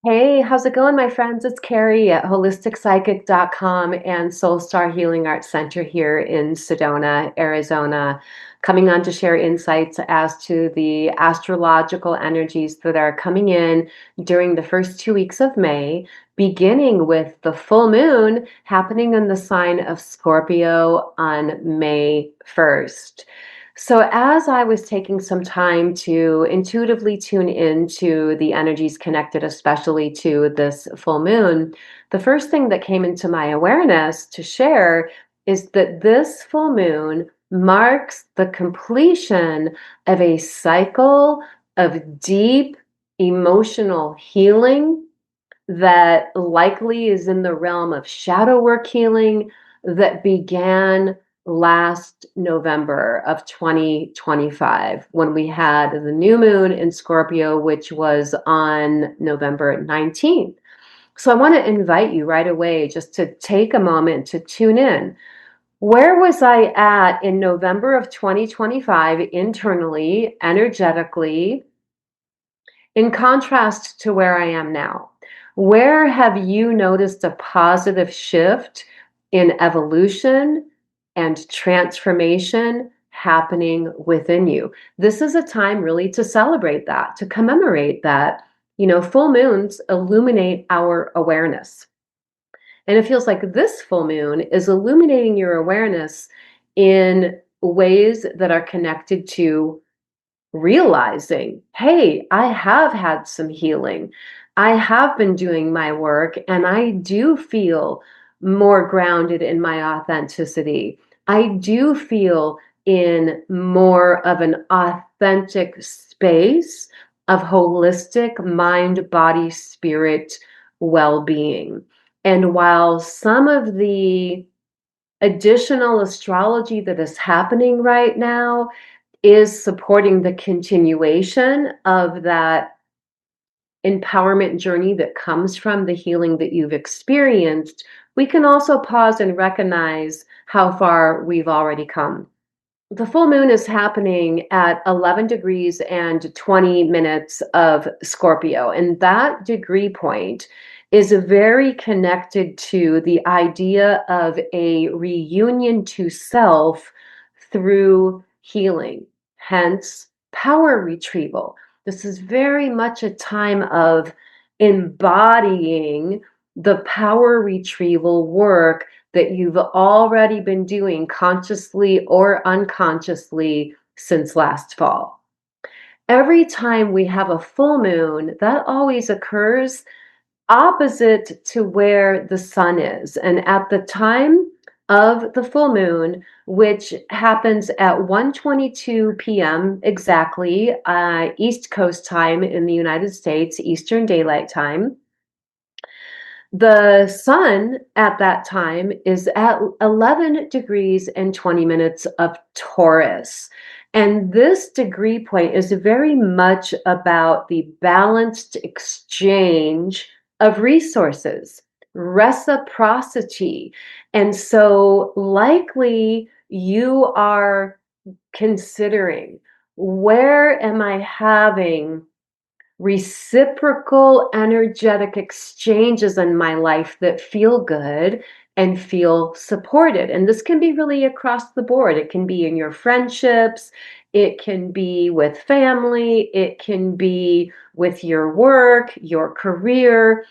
Hey, how's it going, my friends? It's Carrie at holisticspsychic.com and Soul Star Healing Arts Center here in Sedona, Arizona, coming on to share insights as to the astrological energies that are coming in during the first 2 weeks of May, beginning with the full moon happening in the sign of Scorpio on May 1st. So, as I was taking some time to intuitively tune into the energies connected, especially to this full moon, the first thing that came into my awareness to share is that this full moon marks the completion of a cycle of deep emotional healing that likely is in the realm of shadow work healing that began last November of 2025 when we had the new moon in Scorpio, which was on November 19th. So I want to invite you right away just to take a moment to tune in. Where was I at in November of 2025 internally, energetically, in contrast to where I am now? Where have you noticed a positive shift in evolution and transformation happening within you? This is a time really to celebrate that, to commemorate that. Full moons illuminate our awareness. And it feels like this full moon is illuminating your awareness in ways that are connected to realizing, hey, I have had some healing. I have been doing my work and I do feel more grounded in my authenticity. I do feel in more of an authentic space of holistic mind, body, spirit well being. And while some of the additional astrology that is happening right now is supporting the continuation of that empowerment journey that comes from the healing that you've experienced, we can also pause and recognize how far we've already come. The full moon is happening at 11 degrees and 20 minutes of Scorpio, and that degree point is very connected to the idea of a reunion to self through healing, hence power retrieval. This is very much a time of embodying the power retrieval work that you've already been doing consciously or unconsciously since last fall. Every time we have a full moon, that always occurs opposite to where the sun is. And at the time of the full moon, which happens at 1:22 p.m. exactly, East Coast time in the United States, Eastern Daylight Time, the sun at that time is at 11 degrees and 20 minutes of Taurus. And this degree point is very much about the balanced exchange of resources, reciprocity. And so, likely, you are considering, where am I having reciprocal energetic exchanges in my life that feel good and feel supported? And this can be really across the board. It can be in your friendships, it can be with family, it can be with your work, your career.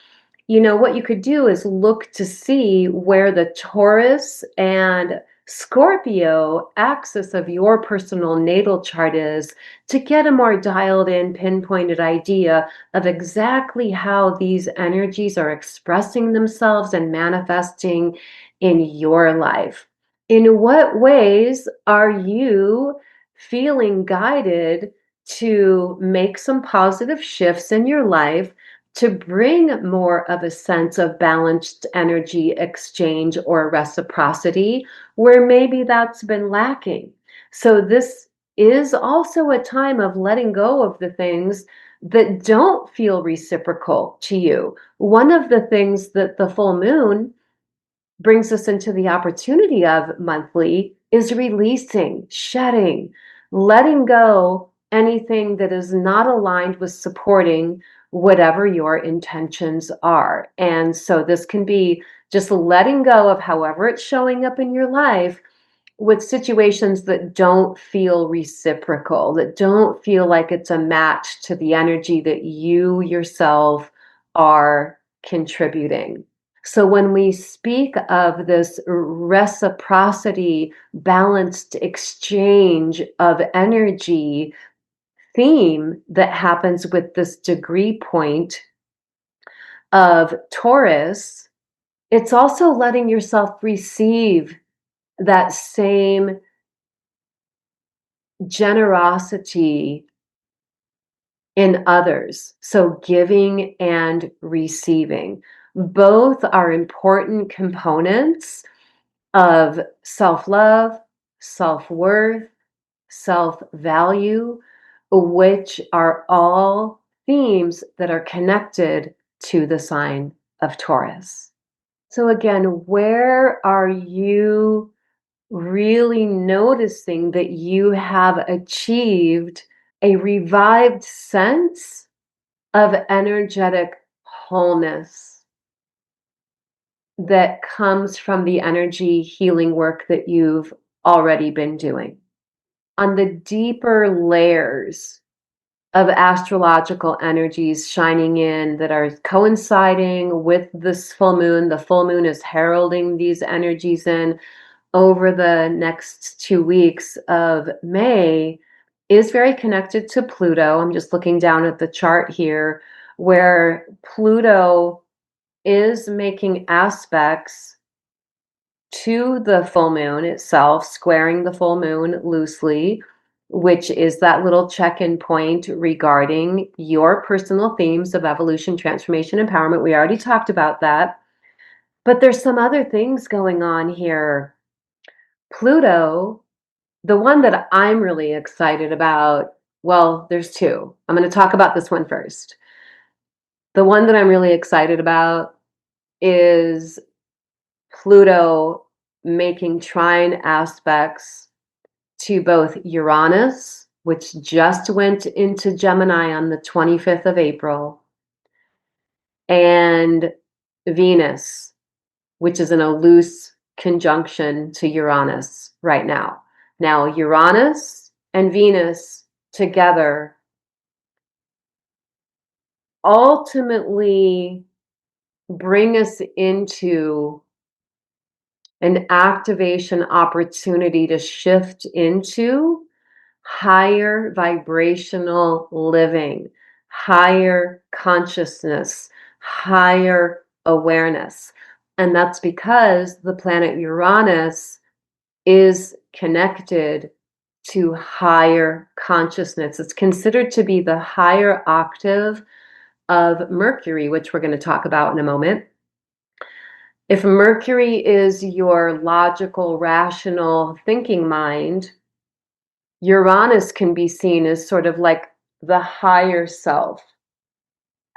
What you could do is look to see where the Taurus and Scorpio axis of your personal natal chart is to get a more dialed in, pinpointed idea of exactly how these energies are expressing themselves and manifesting in your life. In what ways are you feeling guided to make some positive shifts in your life to bring more of a sense of balanced energy exchange or reciprocity where maybe that's been lacking? So, this is also a time of letting go of the things that don't feel reciprocal to you. One of the things that the full moon brings us into the opportunity of monthly is releasing, shedding, letting go anything that is not aligned with supporting whatever your intentions are. And so this can be just letting go of however it's showing up in your life with situations that don't feel reciprocal, that don't feel like it's a match to the energy that you yourself are contributing. So when we speak of this reciprocity, balanced exchange of energy theme that happens with this degree point of Taurus, it's also letting yourself receive that same generosity in others. So giving and receiving. Both are important components of self love, self worth, self value, which are all themes that are connected to the sign of Taurus. So, again, where are you really noticing that you have achieved a revived sense of energetic wholeness that comes from the energy healing work that you've already been doing? On the deeper layers of astrological energies shining in that are coinciding with this full moon. The full moon is heralding these energies in over the next 2 weeks of May, is very connected to Pluto. I'm just looking down at the chart here where Pluto is making aspects to the full moon itself, squaring the full moon loosely, which is that little check-in point regarding your personal themes of evolution, transformation, empowerment. We already talked about that. But there's some other things going on here. Pluto, the one that I'm really excited about, well, there's two. I'm going to talk about this one first. The one that I'm really excited about is Pluto making trine aspects to both Uranus, which just went into Gemini on the 25th of April, and Venus, which is in a loose conjunction to Uranus right now. Now, Uranus and Venus together ultimately bring us into an activation opportunity to shift into higher vibrational living, higher consciousness, higher awareness. And that's because the planet Uranus is connected to higher consciousness. It's considered to be the higher octave of Mercury, which we're going to talk about in a moment. If Mercury is your logical, rational thinking mind, Uranus can be seen as sort of like the higher self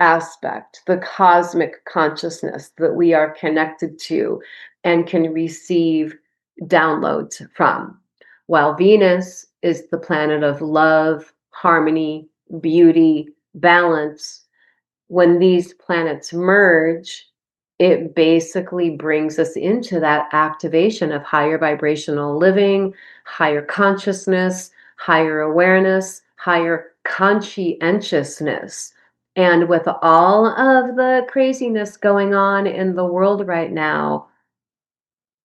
aspect, the cosmic consciousness that we are connected to and can receive downloads from. While Venus is the planet of love, harmony, beauty, balance, when these planets merge, it basically brings us into that activation of higher vibrational living, higher consciousness, higher awareness, higher conscientiousness. And with all of the craziness going on in the world right now,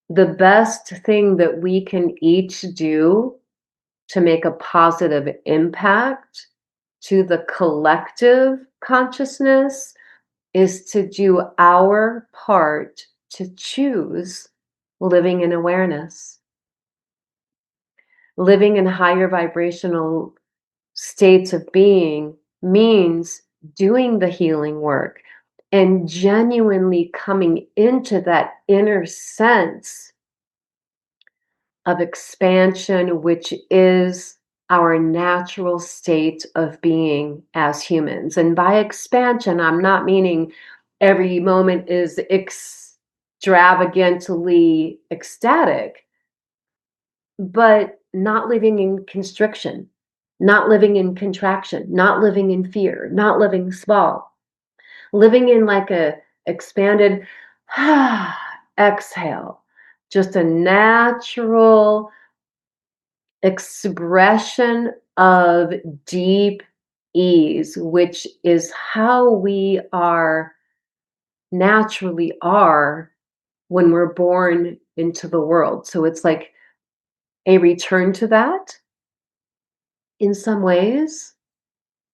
the best thing that we can each do to make a positive impact to the collective consciousness is to do our part to choose living in awareness. Living in higher vibrational states of being means doing the healing work and genuinely coming into that inner sense of expansion, which is our natural state of being as humans. And by expansion, I'm not meaning every moment is extravagantly ecstatic, but not living in constriction, not living in contraction, not living in fear, not living small. living in like a expanded exhale, just a natural expression of deep ease, which is how we are naturally are when we're born into the world. So it's like a return to that in some ways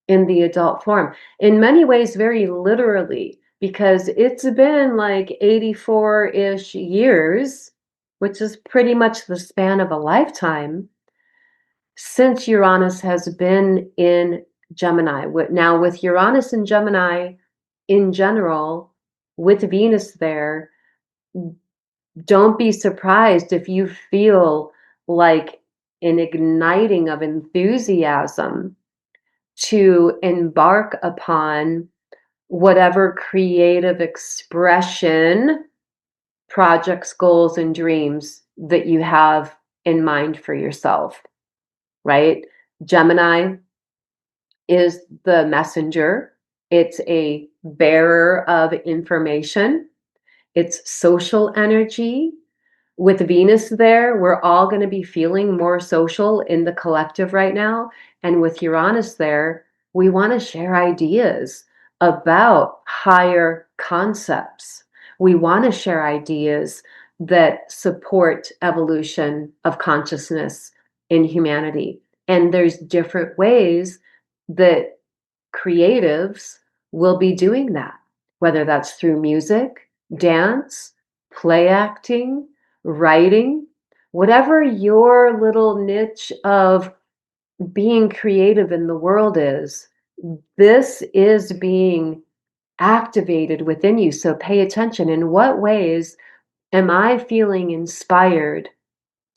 in the adult form. In many ways, very literally, because it's been like 84-ish years, which is pretty much the span of a lifetime, since Uranus has been in Gemini. Now, with Uranus and Gemini in general, with Venus there, don't be surprised if you feel like an igniting of enthusiasm to embark upon whatever creative expression, projects, goals, and dreams that you have in mind for yourself, right? Gemini is the messenger, it's a bearer of information, it's social energy. With Venus there, we're all going to be feeling more social in the collective right now. And with Uranus there, we want to share ideas about higher concepts. We want to share ideas that support evolution of consciousness in humanity. And there's different ways that creatives will be doing that, whether that's through music, dance, play acting, writing, whatever your little niche of being creative in the world is, this is being activated within you. So pay attention. In what ways am I feeling inspired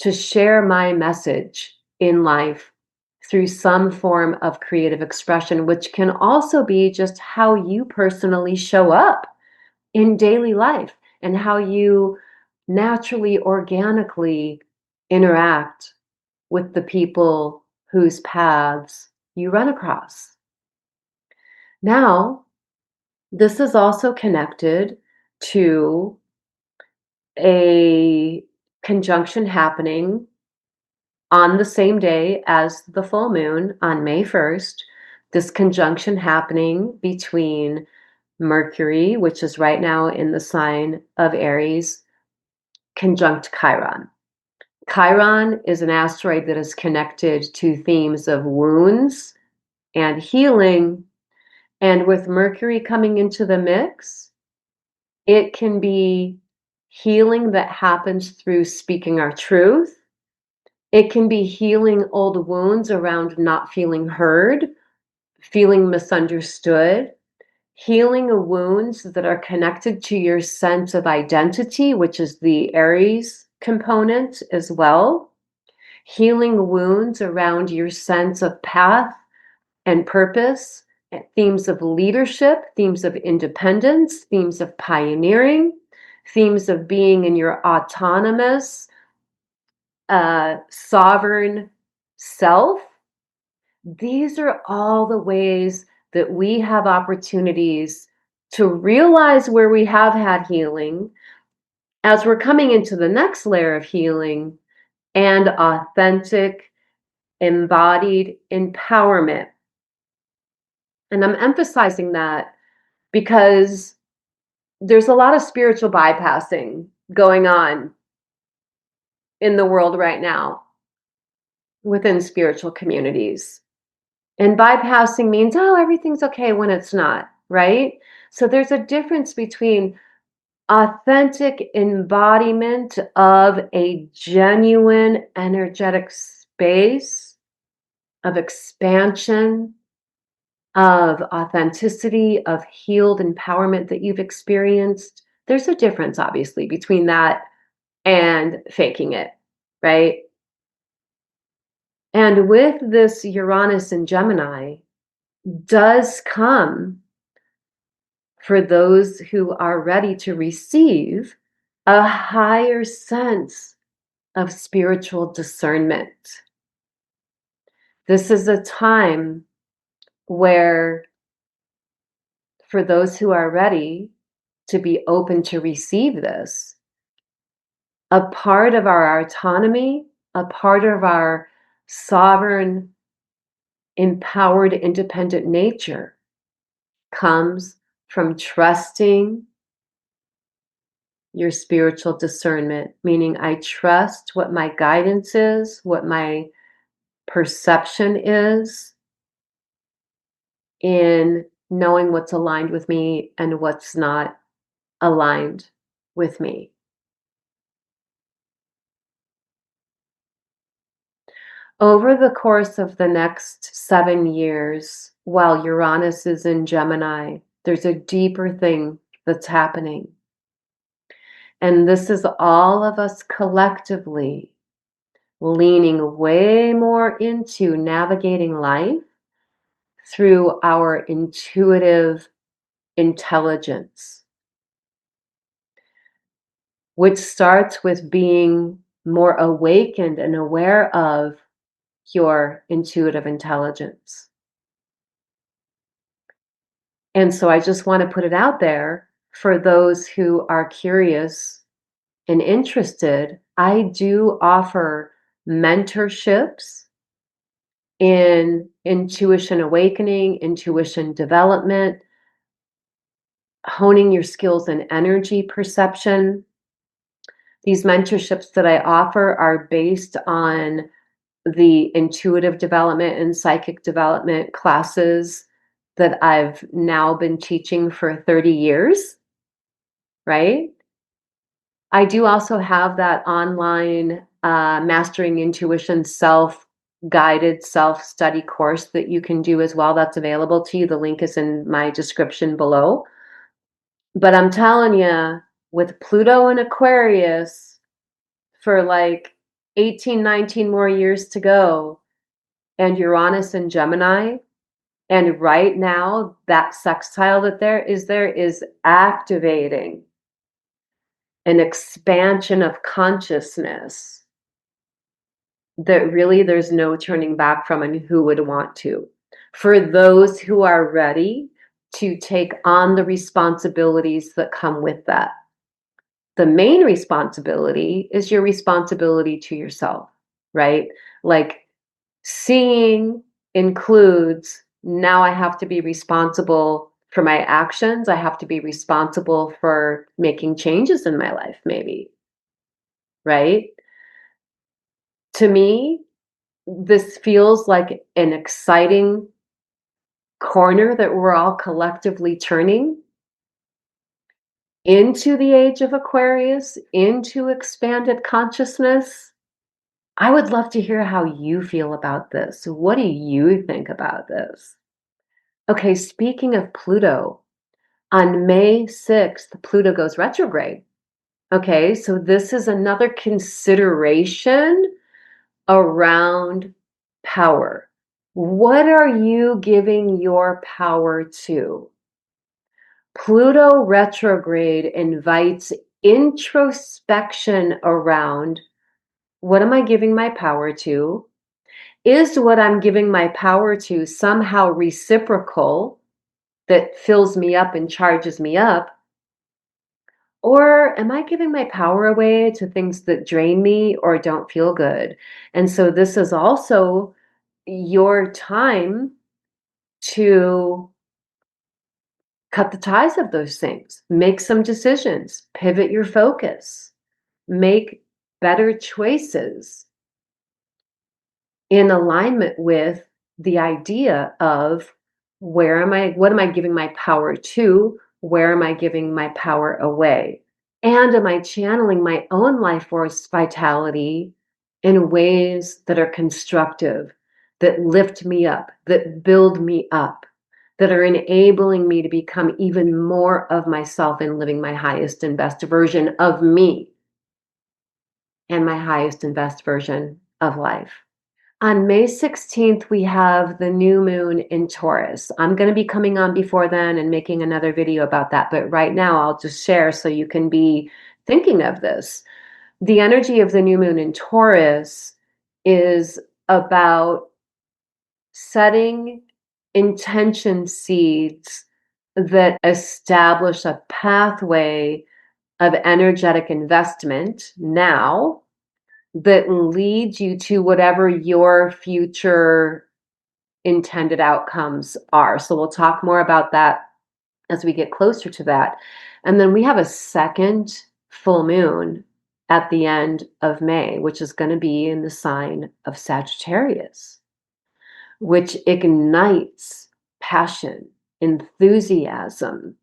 to share my message in life through some form of creative expression, which can also be just how you personally show up in daily life and how you naturally, organically interact with the people whose paths you run across. Now, this is also connected to a conjunction happening on the same day as the full moon on May 1st, this conjunction happening between Mercury, which is right now in the sign of Aries, conjunct Chiron. Chiron is an asteroid that is connected to themes of wounds and healing. And with Mercury coming into the mix, it can be healing that happens through speaking our truth. It can be healing old wounds around not feeling heard, feeling misunderstood, healing wounds that are connected to your sense of identity, which is the Aries component as well. Healing wounds around your sense of path and purpose, themes of leadership, themes of independence, themes of pioneering, themes of being in your autonomous, sovereign self. These are all the ways that we have opportunities to realize where we have had healing as we're coming into the next layer of healing and authentic, embodied empowerment. And I'm emphasizing that because there's a lot of spiritual bypassing going on in the world right now within spiritual communities. And bypassing means, oh, everything's okay when it's not, right? So there's a difference between authentic embodiment of a genuine energetic space of expansion, of authenticity, of healed empowerment that you've experienced. There's a difference, obviously, between that and faking it, right? And with this Uranus and Gemini does come for those who are ready to receive a higher sense of spiritual discernment. This is a time where for those who are ready to be open to receive this, a part of our autonomy, a part of our sovereign, empowered, independent nature comes from trusting your spiritual discernment, meaning I trust what my guidance is, what my perception is in knowing what's aligned with me and what's not aligned with me. Over the course of the next 7 years, while Uranus is in Gemini, there's a deeper thing that's happening. And this is all of us collectively leaning way more into navigating life through our intuitive intelligence, which starts with being more awakened and aware of your intuitive intelligence. And so I just want to put it out there for those who are curious and interested. I do offer mentorships in intuition awakening, intuition development, honing your skills in energy perception. These mentorships that I offer are based on the intuitive development and psychic development classes that I've now been teaching for 30 years, right? I do also have that online Mastering Intuition self-guided self-study course that you can do as well. That's available to you. The link is in my description below. But I'm telling you, with Pluto and Aquarius for like 18, 19 more years to go, and Uranus and Gemini, and right now that sextile that there is activating an expansion of consciousness that really there's no turning back from, and who would want to. For those who are ready to take on the responsibilities that come with that. The main responsibility is your responsibility to yourself, right? Like seeing includes now I have to be responsible for my actions. I have to be responsible for making changes in my life, maybe, right? To me, this feels like an exciting corner that we're all collectively turning into the age of Aquarius, into expanded consciousness. I would love to hear how you feel about this. What do you think about this? Okay, speaking of Pluto, on May 6th, Pluto goes retrograde. Okay, so this is another consideration around power. What are you giving your power to? Pluto retrograde invites introspection around what am I giving my power to? Is what I'm giving my power to somehow reciprocal that fills me up and charges me up? Or am I giving my power away to things that drain me or don't feel good? And so this is also your time to cut the ties of those things, make some decisions, pivot your focus, make better choices in alignment with the idea of what am I giving my power to? Where am I giving my power away? And am I channeling my own life force vitality in ways that are constructive, that lift me up, that build me up, that are enabling me to become even more of myself and living my highest and best version of me and my highest and best version of life? On May 16th, we have the new moon in Taurus. I'm going to be coming on before then and making another video about that. But right now, I'll just share so you can be thinking of this. The energy of the new moon in Taurus is about setting intention seeds that establish a pathway of energetic investment now that leads you to whatever your future intended outcomes are. So we'll talk more about that as we get closer to that. And then we have a second full moon at the end of May, which is going to be in the sign of Sagittarius, which ignites passion, enthusiasm.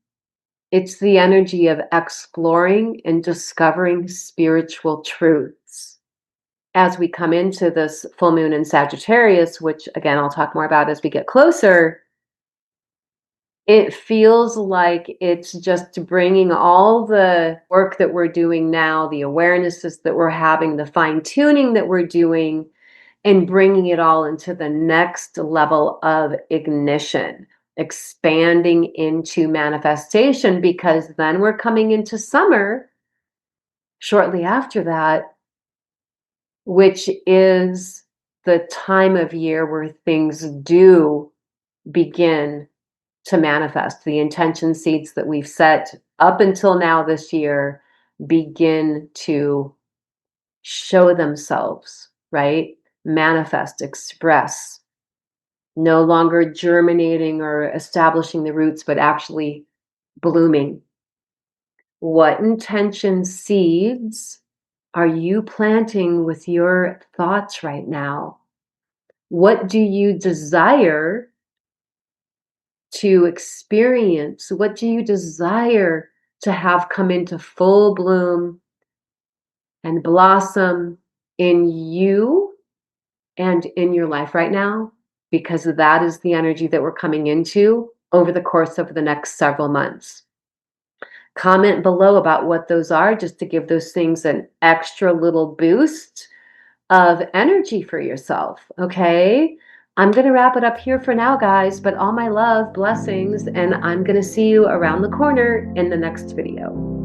It's the energy of exploring and discovering spiritual truths. As we come into this full moon in Sagittarius, which again, I'll talk more about as we get closer, it feels like it's just bringing all the work that we're doing now, the awarenesses that we're having, the fine tuning that we're doing, and bringing it all into the next level of ignition, expanding into manifestation, because then we're coming into summer shortly after that, which is the time of year where things do begin to manifest. The intention seeds that we've set up until now this year begin to show themselves, right? Manifest, express, no longer germinating or establishing the roots, but actually blooming. What intention seeds are you planting with your thoughts right now? What do you desire to experience? What do you desire to have come into full bloom and blossom in you and in your life right now? Because that is the energy that we're coming into over the course of the next several months. Comment below about what those are, just to give those things an extra little boost of energy for yourself, okay? I'm going to wrap it up here for now, guys, but all my love, blessings, and I'm going to see you around the corner in the next video.